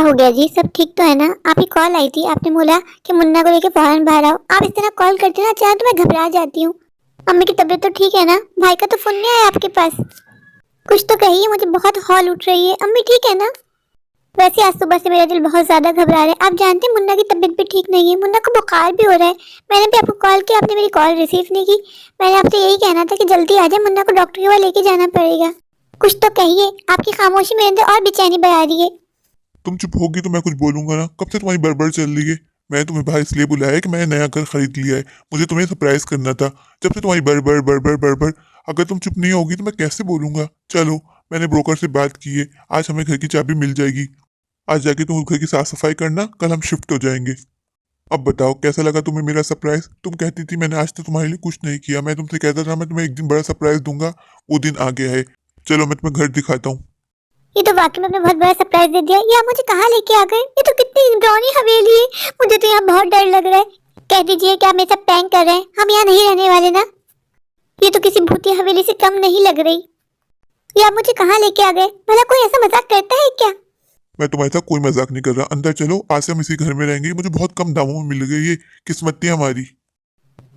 क्या हो गया जी, सब ठीक तो है ना? आपकी कॉल आई थी, आपने बोला कि मुन्ना को लेके फौरन बाहर आओ। आप इस तरह कॉल करते ना अचानक तो मैं घबरा जाती हूँ। अम्मी की तबीयत तो ठीक है ना? भाई का तो फोन नहीं आया आपके पास? कुछ तो कहिए, मुझे बहुत हॉल उठ रही है। अम्मी ठीक है ना? वैसे आज सुबह से मेरा दिल बहुत ज्यादा घबरा रहा है। आप जानते हैं मुन्ना की तबीयत भी ठीक नहीं है, मुन्ना को बुखार भी हो रहा है। मैंने भी आपको कॉल किया, आपने मेरी कॉल रिसीव नहीं की। मैंने आपसे यही कहना था कि जल्दी आ जाए, मुन्ना को डॉक्टर के पास लेके जाना पड़ेगा। कुछ तो कहिए, आपकी खामोशी मेरे अंदर और बेचैनी बढ़ा रही है। तुम चुप होगी तो मैं कुछ बोलूंगा ना। कब से तुम्हारी बड़बड़ चल रही है। मैं तुम्हें बाहर इसलिए बुलाया है कि मैंने नया घर खरीद लिया है। मुझे तुम्हें सरप्राइज करना था। जब से तुम्हारी बड़बड़ बड़बड़ बड़बड़, अगर तुम चुप नहीं होगी तो मैं कैसे बोलूंगा। चलो, मैंने ब्रोकर से बात की है, आज हमें घर की चाबी मिल जाएगी। आज जाके तुम घर की साफ सफाई करना, कल हम शिफ्ट हो जाएंगे। अब बताओ कैसा लगा तुम्हें मेरा सरप्राइज। तुम कहती थी मैंने आज तक तुम्हारे लिए कुछ नहीं किया। मैं तुमसे कहता था मैं तुम्हें एक दिन बड़ा सरप्राइज दूंगा, वो दिन आ गया है। चलो मैं तुम्हें घर दिखाता हूँ। ये तो वाकई में आपने बहुत बड़ा सरप्राइज दे दिया। ये आप मुझे कहाँ लेके आ गए? ये तो कितनी डरावनी हवेली है, मुझे तो यहाँ बहुत डर लग रहा है। कह दीजिए कि आप मेरे साथ प्रैंक कर रहे हैं, हम यहाँ नहीं रहने वाले ना? ये तो किसी भूतिया हवेली से कम नहीं लग रही। ये आप मुझे कहाँ लेके आ गए? भला कोई ऐसा मजाक करता है क्या? मैं तुम्हारे साथ कोई मजाक नहीं कर रहा। अंदर चलो, आज से हम इसी घर में रहेंगे। मुझे बहुत कम दामों में मिल गई ये, किस्मत थी हमारी।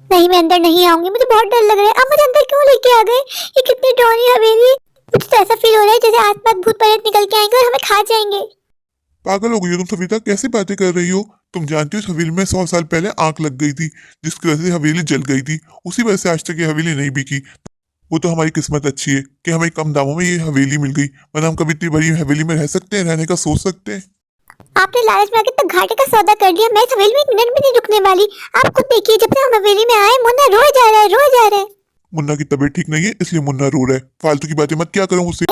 नहीं, मैं अंदर नहीं आऊंगी, मुझे बहुत डर लग रहा है। आप मुझे अंदर क्यों लेके आ गए? ये कितनी डरावनी हवेली है। मुझे तो ऐसा फील हो रहा है जैसे आसपास भूत प्रेत निकल के आएंगे और हमें खा जाएंगे। पागल हो गई हो तुम सविता, कैसे बातें कर रही हो। तुम जानती हो इस हवेली में 100 साल पहले आग लग गई थी, जिसकी वजह से हवेली जल गई थी। उसी वजह से आज तक ये हवेली नहीं बिकी। वो तो हमारी किस्मत अच्छी है कि हमें कम दामों में ये हवेली मिल गई, वरना हम कभी इतनी बड़ी हवेली में रह सकते हैं, रहने का सोच सकते हैं। आपने लालच में आके तक घाटे का सौदा कर लिया। मैं इस हवेली में एक मिनट भी नहीं रुकने वाली। आप खुद देखिए, जब से हम हवेली में आए मुन्ना रोए जा रहा है, रोए जा रहा है। मुन्ना की तबीयत ठीक नहीं है इसलिए मुन्ना रो रहा है। फालतू की बातें मत क्या करो मुझसे।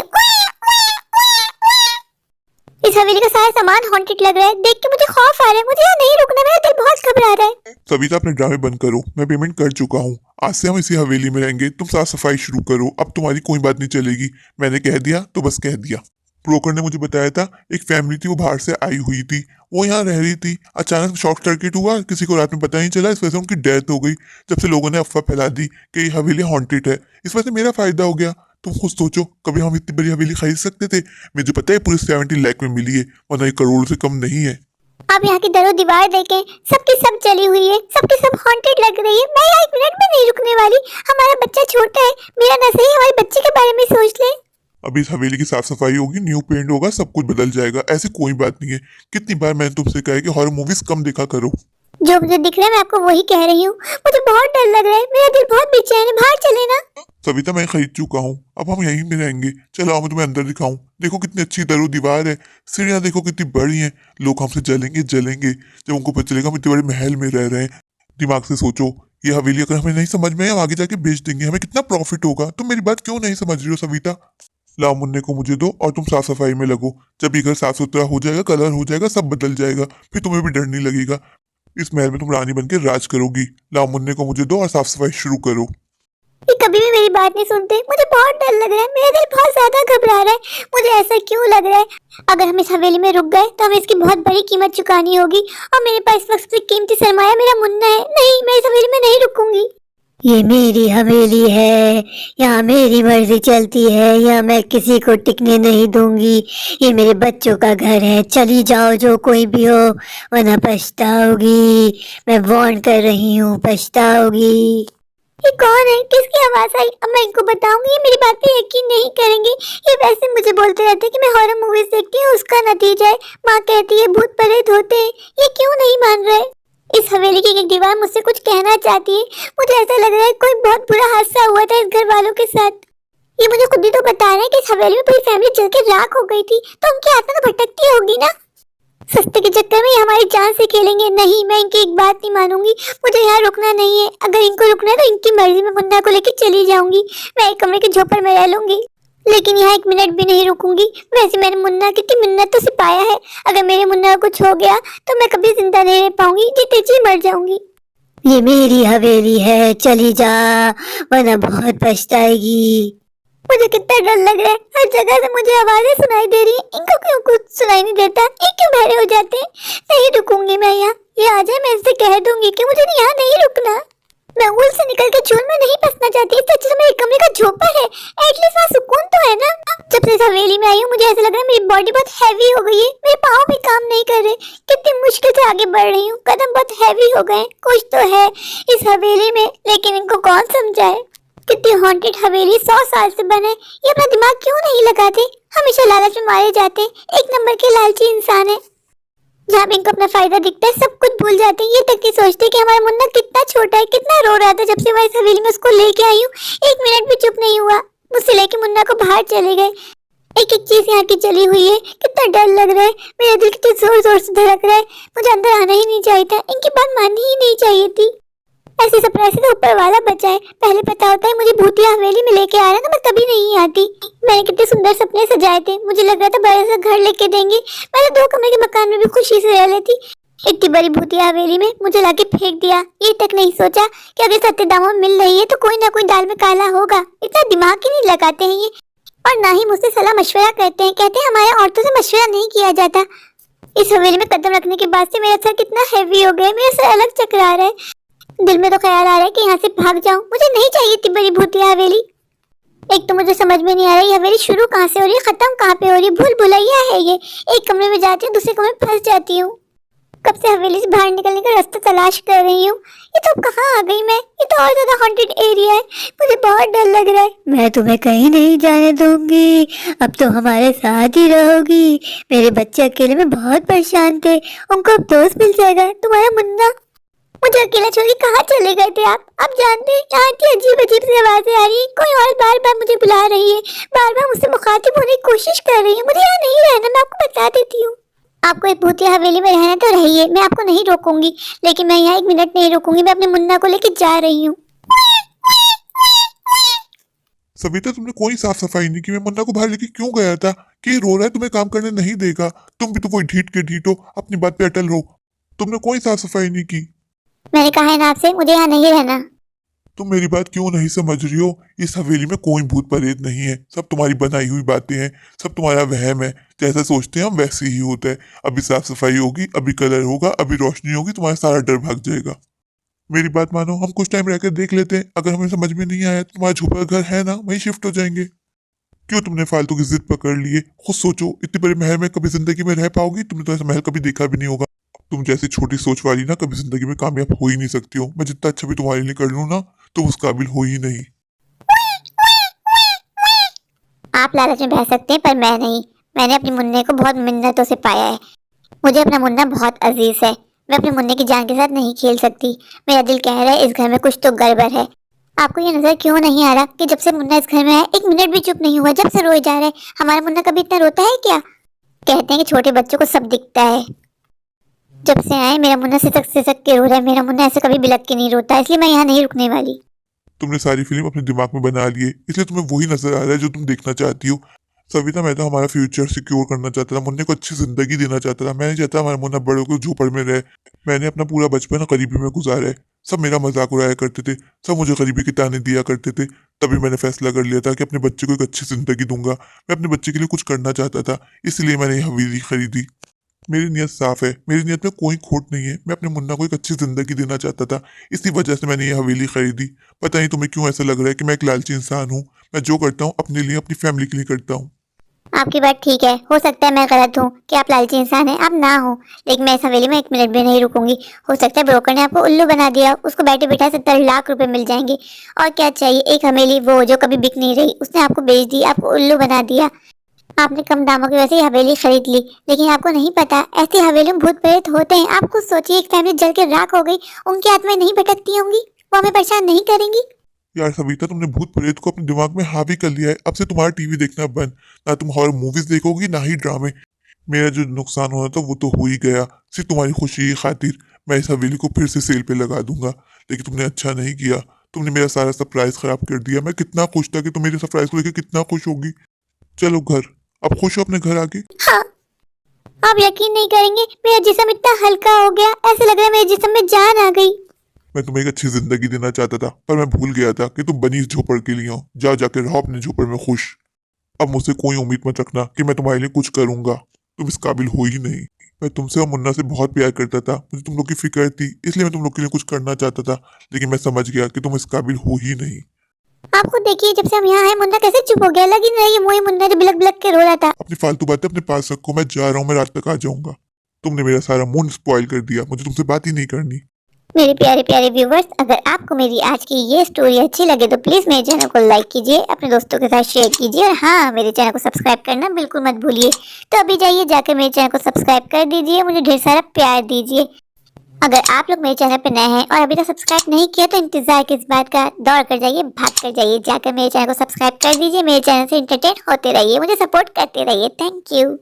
इस हवेली का सारा सामान हॉन्टेड लग रहा है, देख के मुझे खौफ आ रहा है। मुझे यहाँ नहीं रुकना, मेरा दिल बहुत घबरा रहा है। सविता अपने ड्रामे बंद करो, मैं पेमेंट कर चुका हूँ। आज से हम इसी हवेली में रहेंगे। तुम साफ सफाई शुरू करो, अब तुम्हारी कोई बात नहीं चलेगी। मैंने कह दिया तो बस कह दिया। ब्रोकर ने मुझे बताया था एक फैमिली थी, वो बाहर से आई हुई थी, वो यहाँ रह रही थी। अचानक शॉर्ट सर्किट हुआ, किसी को रात में पता नहीं चला, इस वजह से उनकी डेथ हो गई। जब से लोगों ने अफवाह फैला दी कि ये हवेली हॉन्टेड है, इस वजह से मेरा फायदा हो गया। तुम खुद सोचो, कभी हम इतनी बड़ी हवेली खरीद सकते थे? मुझे पता है पूरे 70 लाख में मिली है, वरना ये करोड़ से कम नहीं है। आप यहाँ की दरो दीवार देखें, सबकी सब जली हुई है, सबकी सब हॉन्टेड लग रही है। मैं यहाँ एक मिनट भी नहीं रुकने वाली। हमारा बच्चा छोटा है, मेरा ना सही हमारे बच्चे के बारे में सोच ले। अभी इस हवेली की साफ सफाई होगी, न्यू पेंट होगा, सब कुछ बदल जाएगा। ऐसी कोई बात नहीं है। कितनी बार मैंने तुमसे कहा है कि हॉरर मूवीज कम देखा करो। जो मुझे दिख रहा है मैं आपको वही कह रही हूँ। मुझे बहुत डर लग रहा है, मेरा दिल बहुत बेचैन है। बाहर चले ना। सविता मैं खरीद चुका हूँ, अब हम यहीं में रहेंगे। चलो आओ मैं तुम्हें अंदर दिखाऊं। देखो कितनी अच्छी दरो दीवार है, सीढ़ियाँ देखो कितनी बड़ी हैं। लोग हमसे जलेंगे जलेंगे जब उनको पता चलेगा हम इतने बड़े महल में रह रहे हैं। दिमाग से सोचो, ये हवेली अगर हमें नहीं समझ में, हम आगे जाके बेच देंगे, हमें कितना प्रॉफिट होगा। तुम मेरी बात क्यों नहीं समझ रही हो सविता? लाओ मुन्ने को मुझे दो और तुम साफ सफाई में लगो। जब ये घर साफ सुथरा हो जाएगा, कलर हो जाएगा, सब बदल जाएगा, फिर तुम्हें भी डर नहीं लगेगा। इस महल में तुम रानी बन के राज करोगी। लाओ मुन्ने को मुझे दो और साफ सफाई शुरू करो। ये कभी भी मेरी बात नहीं सुनते। मुझे बहुत डर लग रहा है, मेरा दिल बहुत ज्यादा घबरा रहा है। मुझे ऐसा क्यों लग रहा है? अगर हम इस हवेली में रुक गए तो हमें इसकी बहुत बड़ी कीमत चुकानी होगी, और मेरे पास इस वक्त सबसे कीमती सरमाया मेरा मुन्ना है। नहीं, मैं इस हवेली में नहीं रुकूंगी। ये मेरी हवेली है, यहाँ मेरी मर्जी चलती है, यहाँ मैं किसी को टिकने नहीं दूंगी। ये मेरे बच्चों का घर है, चली जाओ जो कोई भी हो, वरना पछताओगी। मैं वार्न कर रही हूँ, पछताओगी। ये कौन है? किसकी आवाज आई? अब मैं इनको बताऊंगी, ये मेरी बात पे यकीन नहीं करेंगे। ये वैसे मुझे बोलते रहते हैं कि मैं हॉरर मूवीज देखती हूँ, उसका नतीजा है। माँ कहती है भूत प्रेत होते हैं। ये क्यों नहीं मान रहे? इस हवेली की एक दीवार मुझसे कुछ कहना चाहती है। मुझे ऐसा लग रहा है कोई बहुत बुरा हादसा हुआ था इस घर वालों के साथ। ये मुझे खुद ही तो बता रहे हैं कि इस हवेली में पूरी फैमिली जल के राख हो गई थी, तो उनकी आत्मा तो भटकती होगी ना। सस्ते के चक्कर में ये हमारी जान से खेलेंगे। नहीं, मैं इनकी एक बात नहीं मानूंगी। मुझे यहाँ रुकना नहीं है। अगर इनको रुकना है तो इनकी मर्जी में मुन्ना को लेकर चली जाऊंगी। मैं एक कमरे के झोपड़ में रह लूंगी, लेकिन यहाँ एक मिनट भी नहीं रुकूंगी। वैसे मैंने मुन्ना की मिन्नत तो सिपाया है, अगर मेरे मुन्ना को कुछ हो गया तो मैं कभी जिंदा नहीं रह पाऊंगी, जीते जी मर जाऊंगी। ये मेरी हवेली है, चली जा, वरना बहुत पछताएगी। मुझे कितना डर लग रहा है। हर जगह से मुझे आवाजें सुनाई दे रही हैं। इनको क्यों कुछ सुनाई नहीं देता? ये क्यों बहरे हो जाते हैं? नहीं रुकूंगी मैं यहाँ। ये आ जाए, मैं इससे कह दूंगी कि मुझे यहाँ नहीं रुकना। मैं ऊल से निकल के चूल में नहीं फंसना चाहती। इससे अच्छा मेरे कमरे का झोपड़ है, एटलीस्ट वहाँ सुकून तो है ना। जब से इस हवेली में आई हूँ मुझे ऐसा लग रहा है मेरी बॉडी बहुत हैवी हो गई है, मेरे पाँव भी काम नहीं कर रहे। कितनी मुश्किल से आगे बढ़ रही हूँ, कदम बहुत हैवी हो गए। कुछ तो है इस हवेली में, लेकिन इनको कौन समझाए। कितनी हॉन्टेड हवेली 100 साल से बने, ये अपना दिमाग क्यों नहीं लगाते। हमेशा लालच में मारे जाते, एक नंबर के लालची इंसान है। जहाँ भी इनको अपना फायदा दिखता है सब कुछ भूल जाते हैं। ये तक नहीं सोचते कि हमारा मुन्ना कितना छोटा है, कितना रो रहा था जब से मैं इस हवेली में उसको लेके आई हूँ। 1 मिनट भी चुप नहीं हुआ। मुझसे लेके मुन्ना को बाहर चले गए। एक एक चीज यहाँ की चली हुई है। कितना डर लग रहा है, मेरा दिल कितने जोर जोर से धड़क रहा है। मुझे अंदर आना ही नहीं चाहिए था, इनकी बात माननी ही नहीं चाहिए थी। ऐसे सरप्राइज तो ऊपर वाला बचाए। पहले पता होता है मुझे भूतिया हवेली में लेके आ रहा है तो मैं कभी नहीं आती। मैंने कितने सुंदर सपने सजाए थे, मुझे लग रहा था बड़े सा घर लेके देंगे। मैं तो 2 कमरे के मकान में भी खुशी से रह लेती। इतनी बड़ी भूतिया हवेली में मुझे लाके फेंक दिया। ये तक नहीं सोचा कि अगर सत्य दामों में मिल रही है तो कोई ना कोई दाल में काला होगा। इतना दिमाग ही नहीं लगाते हैं ये, और ना ही मुझसे सलाह मशवरा करते हैं। कहते हैं हमारे औरतों से मशवरा नहीं किया जाता। इस हवेली में कदम रखने के बाद से मेरा सर कितना हैवी हो गया, मेरा सर अलग चकरा रहा है। दिल में तो ख्याल आ रहा है कि यहाँ से भाग जाऊं। मुझे नहीं चाहिए इतनी बड़ी भूतिया हवेली। एक तो मुझे समझ में नहीं आ रहा ये हवेली शुरू कहाँ से हो रही है, खत्म कहाँ पे हो रही है। भूल भुलैया है ये। एक कमरे में जाती हूँ, दूसरे कमरे में फंस जाती हूँ। कब से हवेली से बाहर निकलने का रास्ता तलाश कर रही हूँ। ये तो अब कहाँ आ गई मैं। ये तो और ज्यादा हॉन्टेड एरिया है, मुझे बहुत डर लग रहा है। मैं तुम्हें कहीं नहीं जाने दूंगी, अब तो हमारे साथ ही रहोगी। मेरे बच्चे अकेले में बहुत परेशान थे, उनको अब दोस्त मिल जाएगा। तुम्हारा मुन्ना। मुझे अकेला छोड़ के कहाँ चले गए थे आप जानते हैं यहाँ की अजीब अजीब सी आवाजें आ रही है। कोई और बार बार मुझे बुला रही है, बार बार मुझसे मुखातिब होने की कोशिश कर रही है। मुझे यहाँ नहीं रहना, मैं आपको बता देती हूँ। आपको एक भूतिया हवेली में रहना तो रहिए, मैं आपको नहीं रोकूंगी, लेकिन मैं यहाँ 1 मिनट नहीं रुकूंगी। मैं अपने मुन्ना को लेके जा रही हूँ। सविता, तुमने कोई साफ सफाई नहीं की। मैं मुन्ना को बाहर लेके क्यों गया था कि ये रो रहा है, तुम्हें काम करने नहीं देगा। तुम भी तो कोई ढीठ के ढीठ हो, अपनी बात पे अटल रहो। तुमने कोई साफ सफाई नहीं की। मैंने कहा है ना आपसे, मुझे यहाँ नहीं रहना। तुम मेरी बात क्यों नहीं समझ रही हो। इस हवेली में कोई भूत प्रेत नहीं है, सब तुम्हारी बनाई हुई बातें हैं, सब तुम्हारा वहम है। जैसा सोचते हैं हम वैसे ही होता है। अभी साफ सफाई होगी, अभी कलर होगा, अभी रोशनी होगी, तुम्हारा सारा डर भाग जाएगा। मेरी बात मानो, हम कुछ टाइम रहकर देख लेते हैं। अगर हमें समझ में नहीं आया तो तुम्हारा झोपड़ा घर है ना, वहीं शिफ्ट हो जाएंगे। क्यों तुमने फालतू की जिद पकड़ ली है। खुद सोचो, इतने बड़े महल में कभी जिंदगी में रह पाओगी? तुमने तो ऐसा महल कभी देखा भी नहीं होगा। तुम जैसी छोटी सोच वाली ना कभी जिंदगी में कामयाब हो ही नहीं सकती हो। मैं जितना अच्छा भी तुम्हारे लिए कर लूँ ना, तुम उस काबिल हो ही नहीं। आप लालच में बह सकते हैं पर मैं नहीं। मैंने अपने मुन्ने को बहुत मिन्नतों से पाया है। मुझे अपना मुन्ना बहुत अजीज है। मैं अपने मुन्ने की जान के साथ नहीं खेल सकती। मेरा दिल कह रहा है इस घर में कुछ तो गड़बड़ है। आपको ये नजर क्यों नहीं आ रहा कि जब से मुन्ना इस घर में है 1 मिनट भी चुप नहीं हुआ, जब से रोए जा रहा है। हमारा मुन्ना कभी इतना रोता है क्या? कहते हैं कि छोटे बच्चों को सब दिखता है। जब से आए मेरा मुन्ना सिसक के रो रहा है। मेरा मुन्ना ऐसे कभी बिलक के नहीं रोता, इसलिए मैं यहाँ नहीं रुकने वाली। तुमने सारी फिल्म अपने दिमाग में बना ली है, इसलिए तुम्हें वही नजर आ रहा है जो तुम देखना चाहती हो। सविता, मैं तो हमारा फ्यूचर सिक्योर करना चाहता था, मुन्ने को अच्छी जिंदगी देना चाहता था। मैं नहीं चाहता हमारा मुन्ना बड़ों को झोपड़ में रहे। मैंने अपना पूरा बचपन गरीबी में गुजारा है। सब मेरा मजाक उड़ाया करते थे, सब मुझे गरीबी के ताने दिया करते थे। तभी मैंने फैसला कर लिया था कि अपने बच्चे को एक अच्छी जिंदगी दूंगा। मैं अपने बच्चे के लिए कुछ करना चाहता था, इसलिए मैंने ये हवेली खरीदी। मेरी नीयत साफ है, मेरी नीयत में कोई खोट नहीं है। मैं अपने मुन्ना को एक अच्छी जिंदगी देना चाहता था, इसी वजह से मैंने ये हवेली खरीदी। पता नहीं तुम्हें क्यों ऐसा लग रहा है कि मैं एक लालची इंसान हूँ। मैं जो करता हूँ अपने लिए, अपनी फैमिली के लिए करता हूँ। आपकी बात ठीक है, हो सकता है मैं गलत हूँ कि आप लालची इंसान हैं, आप ना हो, लेकिन मैं इस हवेली में 1 मिनट भी नहीं रुकूंगी। हो सकता है ब्रोकर ने आपको उल्लू बना दिया, उसको बैठे बैठा 70 लाख रुपए मिल जाएंगे। और क्या चाहिए, एक हवेली वो जो कभी बिक नहीं रही, उसने आपको बेच दी, आपको उल्लू बना दिया। आपने कम दामों की वजह से हवेली खरीद ली, लेकिन आपको नहीं पता ऐसी हवेली में भूत प्रेत होते हैं। आप खुद सोचिए, एक फैमिली जल के राख हो गई, उनकी आत्माएं नहीं भटकती होंगी, वो हमें परेशान नहीं करेंगी? यार सविता, तुमने भूत प्रेत को अपने दिमाग में हावी कर लिया है। अब से तुम्हारा टीवी देखना बंद। ना तुम हॉरर मूवीज देखोगी, ना ही ड्रामे। मेरा जो नुकसान होना था वो तो हो ही गया। सिर्फ तुम्हारी खुशी की खातिर मैं इस हवेली को फिर से सेल पे लगा दूंगा। लेकिन तुमने अच्छा नहीं किया, तुमने मेरा सारा सरप्राइज खराब कर दिया। मैं कितना खुश था कि तुम मेरे सरप्राइज को लेकर कितना खुश होगी। चलो घर, अब खुश हो अपने घर आके। हाँ, आप यकीन नहीं करेंगे, मेरा जिस्म इतना हल्का हो गया, ऐसे लग रहा है मेरे जिस्म में जान आ गई। मैं तुम्हें एक अच्छी जिंदगी देना चाहता था, पर मैं भूल गया था कि तुम बनी इस झोपड़ के लिए हो। जाओ जाके रहो अपने झोपड़ में खुश। अब मुझसे कोई उम्मीद मत रखना कि मैं तुम्हारे लिए कुछ करूंगा। तुम इस काबिल हो ही नहीं। मैं तुमसे और मुन्ना से बहुत प्यार करता था, मुझे तुम लोग की फिक्र थी, इसलिए मैं तुम लोग के लिए कुछ करना चाहता था। लेकिन मैं समझ गया कि तुम इस काबिल हो ही नहीं। आप खुद देखिए, जब से हम यहाँ आए मुन्ना कैसे चुप हो गया, लग ही नहीं रही है वही मुन्ना जो बिलक बिलक के रो रहा था। अपनी फालतू बातें अपने पास रखो, मैं जा रहा हूँ, मैं रात तक आ जाऊंगा। तुमने मेरा सारा मूड स्पॉइल कर दिया, मुझे तुमसे बात ही नहीं करनी। मेरे प्यारे प्यारे व्यूवर्स, अगर आपको मेरी आज की ये स्टोरी अच्छी लगे तो प्लीज मेरे चैनल को लाइक कीजिए, अपने दोस्तों के साथ शेयर कीजिए और हाँ, मेरे चैनल को सब्सक्राइब करना बिल्कुल मत भूलिए। तो अभी जाइए जाकर मेरे चैनल को सब्सक्राइब कर दीजिए, मुझे ढेर सारा प्यार दीजिए। अगर आप लोग मेरे चैनल पर नए हैं और अभी तक सब्सक्राइब नहीं किया तो इंतजार किस बात का, दौड़ कर जाइए, भाग कर जाइए, जाकर मेरे चैनल को सब्सक्राइब कर दीजिए। मेरे चैनल से एंटरटेन होते रहिए, मुझे सपोर्ट करते रहिए। Thank you.